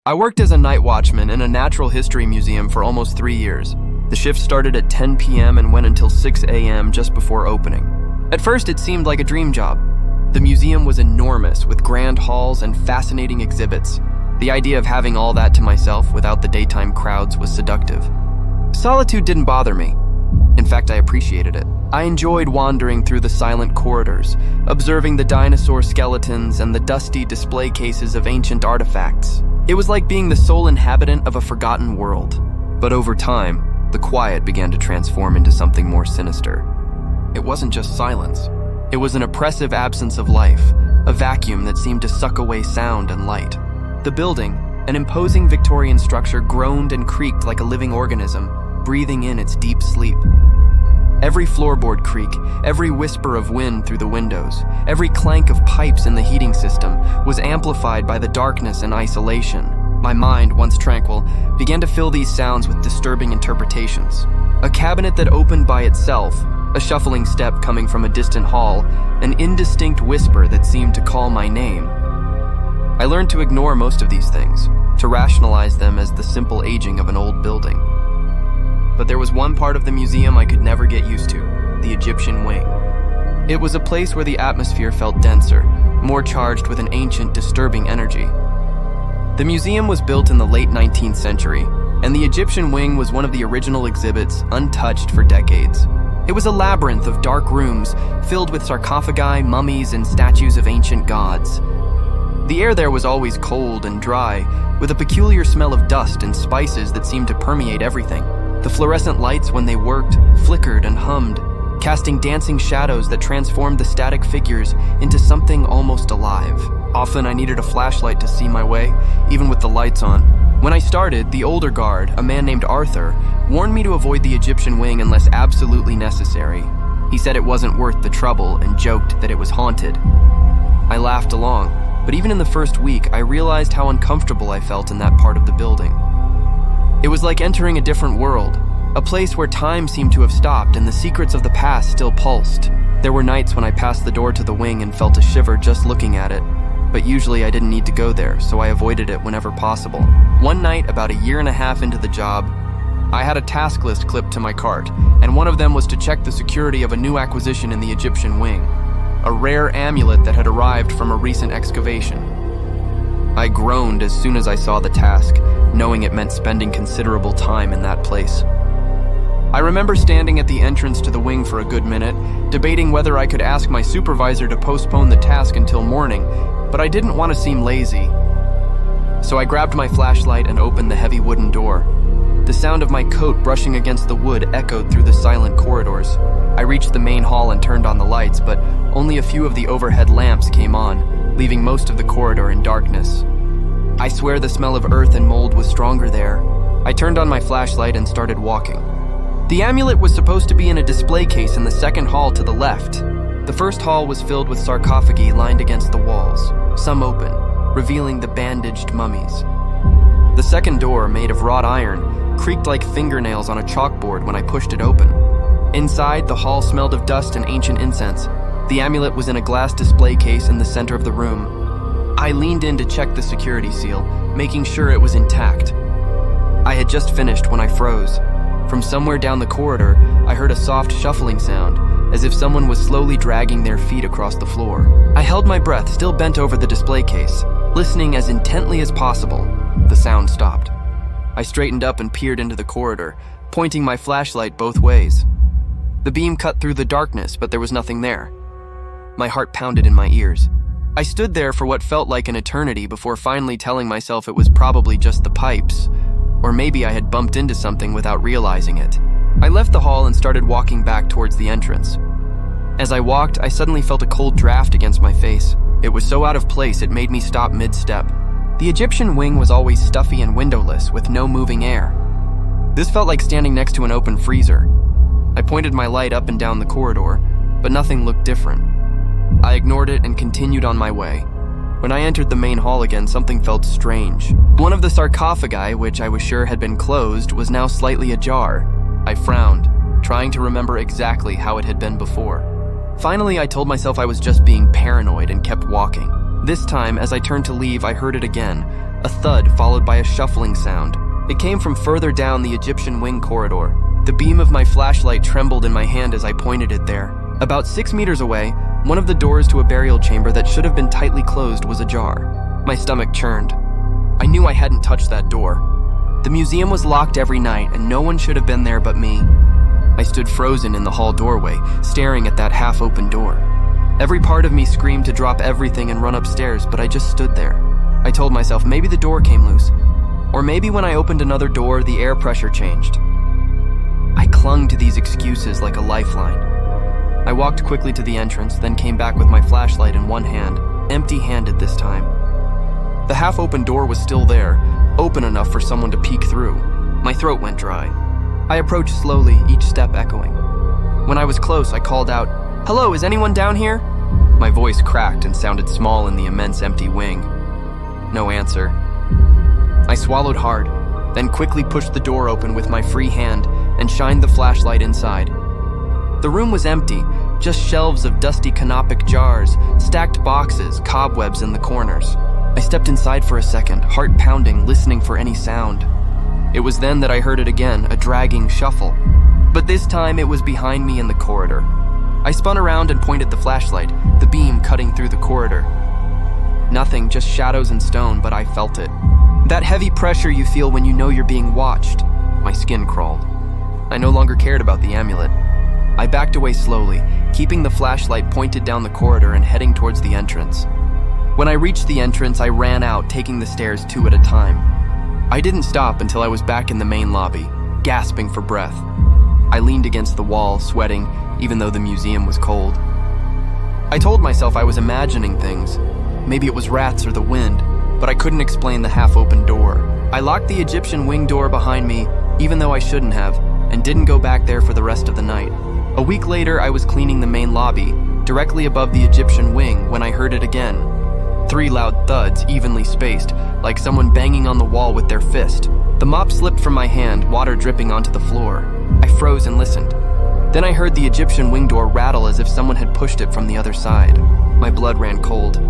I worked as a night watchman in a natural history museum for almost 3 years. The shift started at 10 p.m. and went until 6 a.m. just before opening. At first, it seemed like a dream job. The museum was enormous, with grand halls and fascinating exhibits. The idea of having all that to myself without the daytime crowds was seductive. Solitude didn't bother me. In fact, I appreciated it. I enjoyed wandering through the silent corridors, observing the dinosaur skeletons and the dusty display cases of ancient artifacts. It was like being the sole inhabitant of a forgotten world. But over time, the quiet began to transform into something more sinister. It wasn't just silence. It was an oppressive absence of life, a vacuum that seemed to suck away sound and light. The building, an imposing Victorian structure, groaned and creaked like a living organism, breathing in its deep sleep. Every floorboard creak, every whisper of wind through the windows, every clank of pipes in the heating system was amplified by the darkness and isolation. My mind, once tranquil, began to fill these sounds with disturbing interpretations. A cabinet that opened by itself, a shuffling step coming from a distant hall, an indistinct whisper that seemed to call my name. I learned to ignore most of these things, to rationalize them as the simple aging of an old building. But there was one part of the museum I could never get used to, the Egyptian wing. It was a place where the atmosphere felt denser, more charged with an ancient, disturbing energy. The museum was built in the late 19th century, and the Egyptian wing was one of the original exhibits, untouched for decades. It was a labyrinth of dark rooms filled with sarcophagi, mummies, and statues of ancient gods. The air there was always cold and dry, with a peculiar smell of dust and spices that seemed to permeate everything. The fluorescent lights, when they worked, flickered and hummed, casting dancing shadows that transformed the static figures into something almost alive. Often I needed a flashlight to see my way, even with the lights on. When I started, the older guard, a man named Arthur, warned me to avoid the Egyptian wing unless absolutely necessary. He said it wasn't worth the trouble and joked that it was haunted. I laughed along, but even in the first week, I realized how uncomfortable I felt in that part of the building. It was like entering a different world, a place where time seemed to have stopped and the secrets of the past still pulsed. There were nights when I passed the door to the wing and felt a shiver just looking at it, but usually I didn't need to go there, so I avoided it whenever possible. One night, about a year and a half into the job, I had a task list clipped to my cart, and one of them was to check the security of a new acquisition in the Egyptian wing, a rare amulet that had arrived from a recent excavation. I groaned as soon as I saw the task, knowing it meant spending considerable time in that place. I remember standing at the entrance to the wing for a good minute, debating whether I could ask my supervisor to postpone the task until morning, but I didn't want to seem lazy. So I grabbed my flashlight and opened the heavy wooden door. The sound of my coat brushing against the wood echoed through the silent corridors. I reached the main hall and turned on the lights, but only a few of the overhead lamps came on, leaving most of the corridor in darkness. I swear the smell of earth and mold was stronger there. I turned on my flashlight and started walking. The amulet was supposed to be in a display case in the second hall to the left. The first hall was filled with sarcophagi lined against the walls, some open, revealing the bandaged mummies. The second door, made of wrought iron, creaked like fingernails on a chalkboard when I pushed it open. Inside, the hall smelled of dust and ancient incense. The amulet was in a glass display case in the center of the room. I leaned in to check the security seal, making sure it was intact. I had just finished when I froze. From somewhere down the corridor, I heard a soft shuffling sound, as if someone was slowly dragging their feet across the floor. I held my breath, still bent over the display case, listening as intently as possible. The sound stopped. I straightened up and peered into the corridor, pointing my flashlight both ways. The beam cut through the darkness, but there was nothing there. My heart pounded in my ears. I stood there for what felt like an eternity before finally telling myself it was probably just the pipes, or maybe I had bumped into something without realizing it. I left the hall and started walking back towards the entrance. As I walked, I suddenly felt a cold draft against my face. It was so out of place it made me stop mid-step. The Egyptian wing was always stuffy and windowless, with no moving air. This felt like standing next to an open freezer. I pointed my light up and down the corridor, but nothing looked different. I ignored it and continued on my way. When I entered the main hall again, something felt strange. One of the sarcophagi, which I was sure had been closed, was now slightly ajar. I frowned, trying to remember exactly how it had been before. Finally, I told myself I was just being paranoid and kept walking. This time, as I turned to leave, I heard it again, A thud followed by a shuffling sound. It came from further down the Egyptian wing corridor. The beam of my flashlight trembled in my hand as I pointed it there. About 6 meters away, one of the doors to a burial chamber that should have been tightly closed was ajar. My stomach churned. I knew I hadn't touched that door. The museum was locked every night, and no one should have been there but me. I stood frozen in the hall doorway, staring at that half-open door. Every part of me screamed to drop everything and run upstairs, but I just stood there. I told myself maybe the door came loose. Or maybe when I opened another door, the air pressure changed. I clung to these excuses like a lifeline. I walked quickly to the entrance, then came back with my flashlight in one hand, empty-handed this time. The half-open door was still there, open enough for someone to peek through. My throat went dry. I approached slowly, each step echoing. When I was close, I called out, "Hello, is anyone down here?" My voice cracked and sounded small in the immense empty wing. No answer. I swallowed hard, then quickly pushed the door open with my free hand and shined the flashlight inside. The room was empty, just shelves of dusty canopic jars, stacked boxes, cobwebs in the corners. I stepped inside for a second, heart pounding, listening for any sound. It was then that I heard it again, a dragging shuffle. But this time it was behind me in the corridor. I spun around and pointed the flashlight, the beam cutting through the corridor. Nothing, just shadows and stone, but I felt it. That heavy pressure you feel when you know you're being watched. My skin crawled. I no longer cared about the amulet. I backed away slowly, keeping the flashlight pointed down the corridor and heading towards the entrance. When I reached the entrance, I ran out, taking the stairs 2 at a time. I didn't stop until I was back in the main lobby, gasping for breath. I leaned against the wall, sweating, even though the museum was cold. I told myself I was imagining things. Maybe it was rats or the wind, but I couldn't explain the half-open door. I locked the Egyptian wing door behind me, even though I shouldn't have, and didn't go back there for the rest of the night. A week later, I was cleaning the main lobby, directly above the Egyptian wing, when I heard it again. 3 loud thuds, evenly spaced, like someone banging on the wall with their fist. The mop slipped from my hand, water dripping onto the floor. I froze and listened. Then I heard the Egyptian wing door rattle as if someone had pushed it from the other side. My blood ran cold.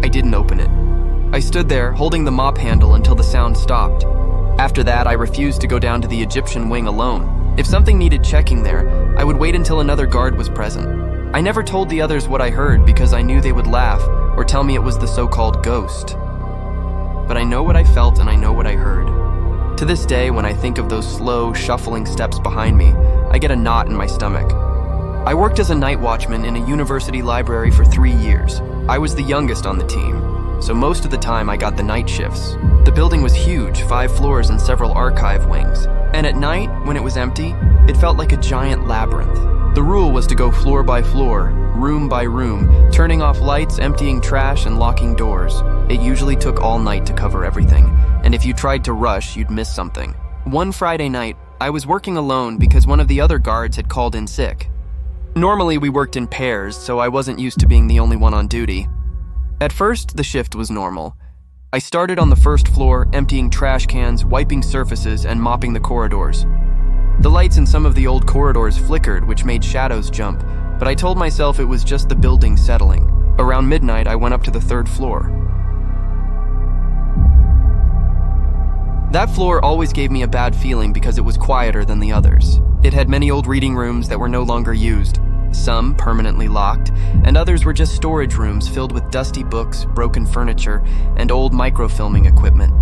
I didn't open it. I stood there, holding the mop handle until the sound stopped. After that, I refused to go down to the Egyptian wing alone. If something needed checking there, I would wait until another guard was present. I never told the others what I heard because I knew they would laugh or tell me it was the so-called ghost. But I know what I felt and I know what I heard. To this day, when I think of those slow, shuffling steps behind me, I get a knot in my stomach. I worked as a night watchman in a university library for 3 years. I was the youngest on the team, so most of the time I got the night shifts. The building was huge, 5 floors and several archive wings. And at night, when it was empty, it felt like a giant labyrinth. The rule was to go floor by floor, room by room, turning off lights, emptying trash, and locking doors. It usually took all night to cover everything, and if you tried to rush, you'd miss something. One Friday night, I was working alone because one of the other guards had called in sick. Normally, we worked in pairs, so I wasn't used to being the only one on duty. At first, the shift was normal. I started on the first floor, emptying trash cans, wiping surfaces, and mopping the corridors. The lights in some of the old corridors flickered, which made shadows jump, but I told myself it was just the building settling. Around midnight, I went up to the 3rd floor. That floor always gave me a bad feeling because it was quieter than the others. It had many old reading rooms that were no longer used, some permanently locked, and others were just storage rooms filled with dusty books, broken furniture, and old microfilming equipment.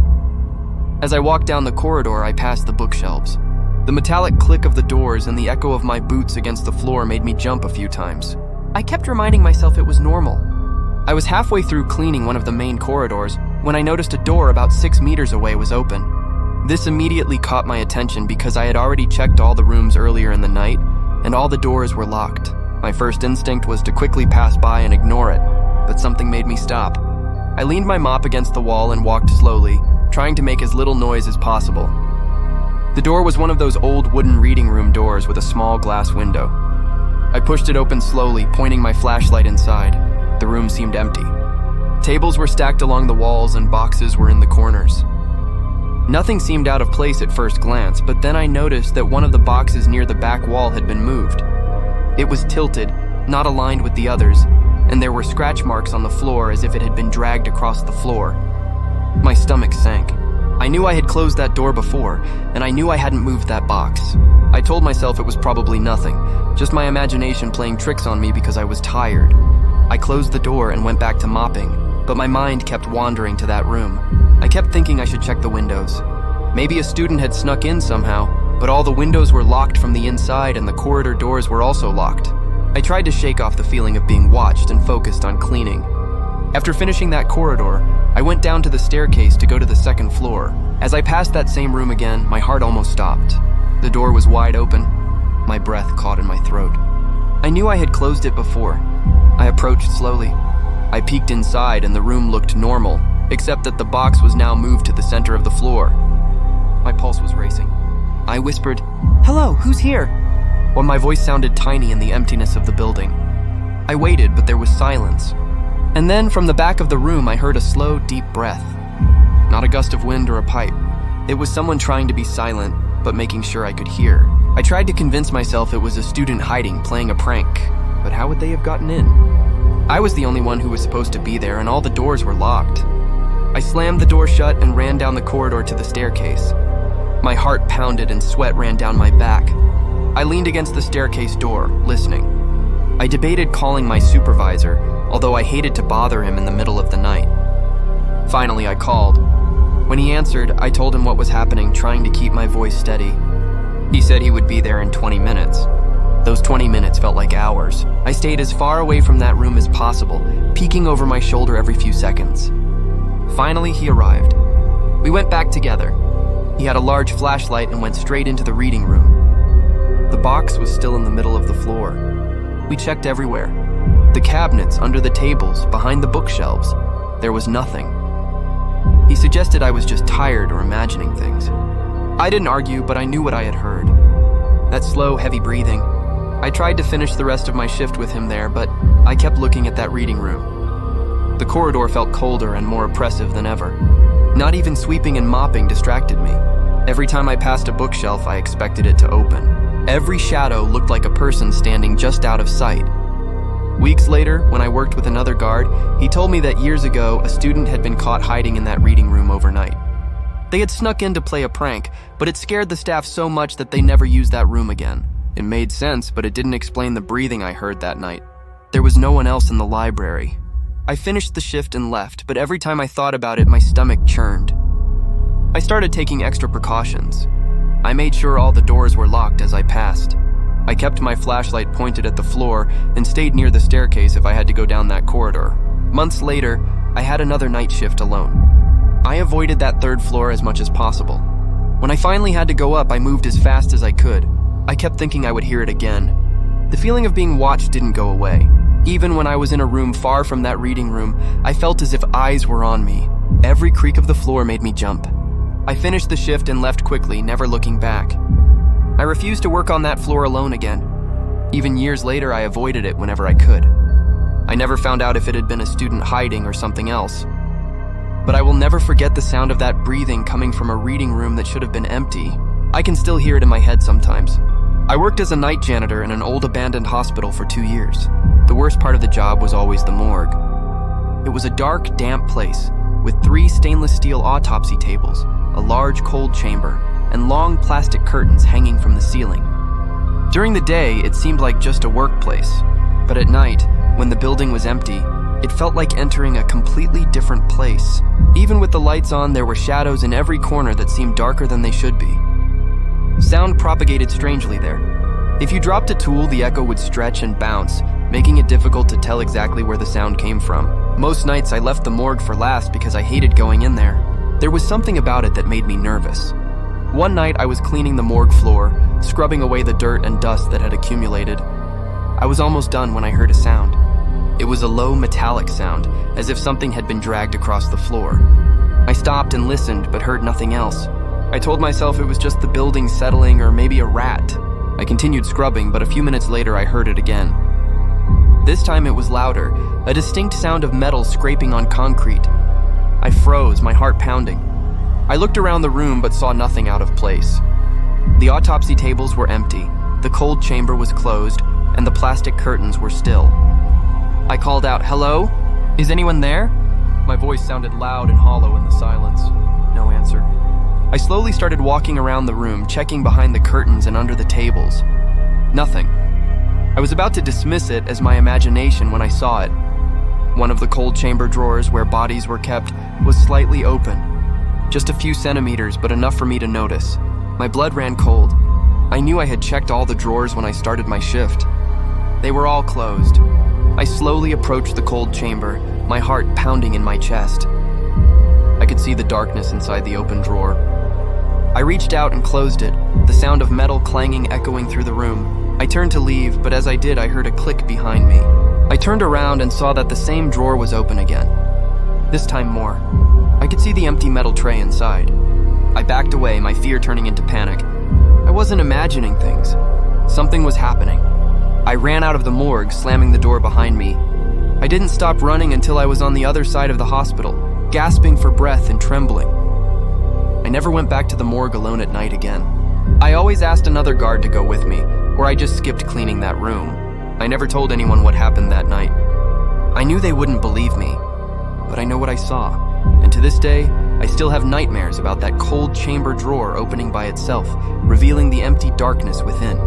As I walked down the corridor, I passed the bookshelves. The metallic click of the doors and the echo of my boots against the floor made me jump a few times. I kept reminding myself it was normal. I was halfway through cleaning one of the main corridors when I noticed a door about 6 meters away was open. This immediately caught my attention because I had already checked all the rooms earlier in the night, and all the doors were locked. My first instinct was to quickly pass by and ignore it, but something made me stop. I leaned my mop against the wall and walked slowly, trying to make as little noise as possible. The door was one of those old wooden reading room doors with a small glass window. I pushed it open slowly, pointing my flashlight inside. The room seemed empty. Tables were stacked along the walls and boxes were in the corners. Nothing seemed out of place at first glance, but then I noticed that one of the boxes near the back wall had been moved. It was tilted, not aligned with the others, and there were scratch marks on the floor as if it had been dragged across the floor. My stomach sank. I knew I had closed that door before, and I knew I hadn't moved that box. I told myself it was probably nothing, just my imagination playing tricks on me because I was tired. I closed the door and went back to mopping, but my mind kept wandering to that room. I kept thinking I should check the windows. Maybe a student had snuck in somehow, but all the windows were locked from the inside and the corridor doors were also locked. I tried to shake off the feeling of being watched and focused on cleaning. After finishing that corridor, I went down to the staircase to go to the second floor. As I passed that same room again, my heart almost stopped. The door was wide open. My breath caught in my throat. I knew I had closed it before. I approached slowly. I peeked inside and the room looked normal, except that the box was now moved to the center of the floor. My pulse was racing. I whispered, "Hello, who's here?" While my voice sounded tiny in the emptiness of the building. I waited, but there was silence. And then from the back of the room, I heard a slow, deep breath. Not a gust of wind or a pipe. It was someone trying to be silent, but making sure I could hear. I tried to convince myself it was a student hiding, playing a prank. But how would they have gotten in? I was the only one who was supposed to be there, and all the doors were locked. I slammed the door shut and ran down the corridor to the staircase. My heart pounded and sweat ran down my back. I leaned against the staircase door, listening. I debated calling my supervisor, although I hated to bother him in the middle of the night. Finally, I called. When he answered, I told him what was happening, trying to keep my voice steady. He said he would be there in 20 minutes. Those 20 minutes felt like hours. I stayed as far away from that room as possible, peeking over my shoulder every few seconds. Finally, he arrived. We went back together. He had a large flashlight and went straight into the reading room. The box was still in the middle of the floor. We checked everywhere. The cabinets, under the tables, behind the bookshelves. There was nothing. He suggested I was just tired or imagining things. I didn't argue, but I knew what I had heard. That slow, heavy breathing. I tried to finish the rest of my shift with him there, but I kept looking at that reading room. The corridor felt colder and more oppressive than ever. Not even sweeping and mopping distracted me. Every time I passed a bookshelf, I expected it to open. Every shadow looked like a person standing just out of sight. Weeks later, when I worked with another guard, he told me that years ago, a student had been caught hiding in that reading room overnight. They had snuck in to play a prank, but it scared the staff so much that they never used that room again. It made sense, but it didn't explain the breathing I heard that night. There was no one else in the library. I finished the shift and left, but every time I thought about it, my stomach churned. I started taking extra precautions. I made sure all the doors were locked as I passed. I kept my flashlight pointed at the floor and stayed near the staircase if I had to go down that corridor. Months later, I had another night shift alone. I avoided that third floor as much as possible. When I finally had to go up, I moved as fast as I could. I kept thinking I would hear it again. The feeling of being watched didn't go away. Even when I was in a room far from that reading room, I felt as if eyes were on me. Every creak of the floor made me jump. I finished the shift and left quickly, never looking back. I refused to work on that floor alone again. Even years later, I avoided it whenever I could. I never found out if it had been a student hiding or something else. But I will never forget the sound of that breathing coming from a reading room that should have been empty. I can still hear it in my head sometimes. I worked as a night janitor in an old abandoned hospital for 2 years. The worst part of the job was always the morgue. It was a dark, damp place with 3 stainless steel autopsy tables, a large cold chamber, and long plastic curtains hanging from the ceiling. During the day, it seemed like just a workplace, but at night, when the building was empty, it felt like entering a completely different place. Even with the lights on, there were shadows in every corner that seemed darker than they should be. Sound propagated strangely there. If you dropped a tool, the echo would stretch and bounce, making it difficult to tell exactly where the sound came from. Most nights, I left the morgue for last because I hated going in there. There was something about it that made me nervous. One night, I was cleaning the morgue floor, scrubbing away the dirt and dust that had accumulated. I was almost done when I heard a sound. It was a low metallic sound, as if something had been dragged across the floor. I stopped and listened, but heard nothing else. I told myself it was just the building settling or maybe a rat. I continued scrubbing, but a few minutes later I heard it again. This time it was louder, a distinct sound of metal scraping on concrete. I froze, my heart pounding. I looked around the room but saw nothing out of place. The autopsy tables were empty, the cold chamber was closed, and the plastic curtains were still. I called out, "Hello? Is anyone there?" My voice sounded loud and hollow in the silence. No answer. I slowly started walking around the room, checking behind the curtains and under the tables. Nothing. I was about to dismiss it as my imagination when I saw it. One of the cold chamber drawers where bodies were kept was slightly open. Just a few centimeters, but enough for me to notice. My blood ran cold. I knew I had checked all the drawers when I started my shift. They were all closed. I slowly approached the cold chamber, my heart pounding in my chest. I could see the darkness inside the open drawer. I reached out and closed it, the sound of metal clanging echoing through the room. I turned to leave, but as I did, I heard a click behind me. I turned around and saw that the same drawer was open again. This time more. I could see the empty metal tray inside. I backed away, my fear turning into panic. I wasn't imagining things. Something was happening. I ran out of the morgue, slamming the door behind me. I didn't stop running until I was on the other side of the hospital, gasping for breath and trembling. I never went back to the morgue alone at night again. I always asked another guard to go with me, or I just skipped cleaning that room. I never told anyone what happened that night. I knew they wouldn't believe me, but I know what I saw, and to this day, I still have nightmares about that cold chamber drawer opening by itself, revealing the empty darkness within.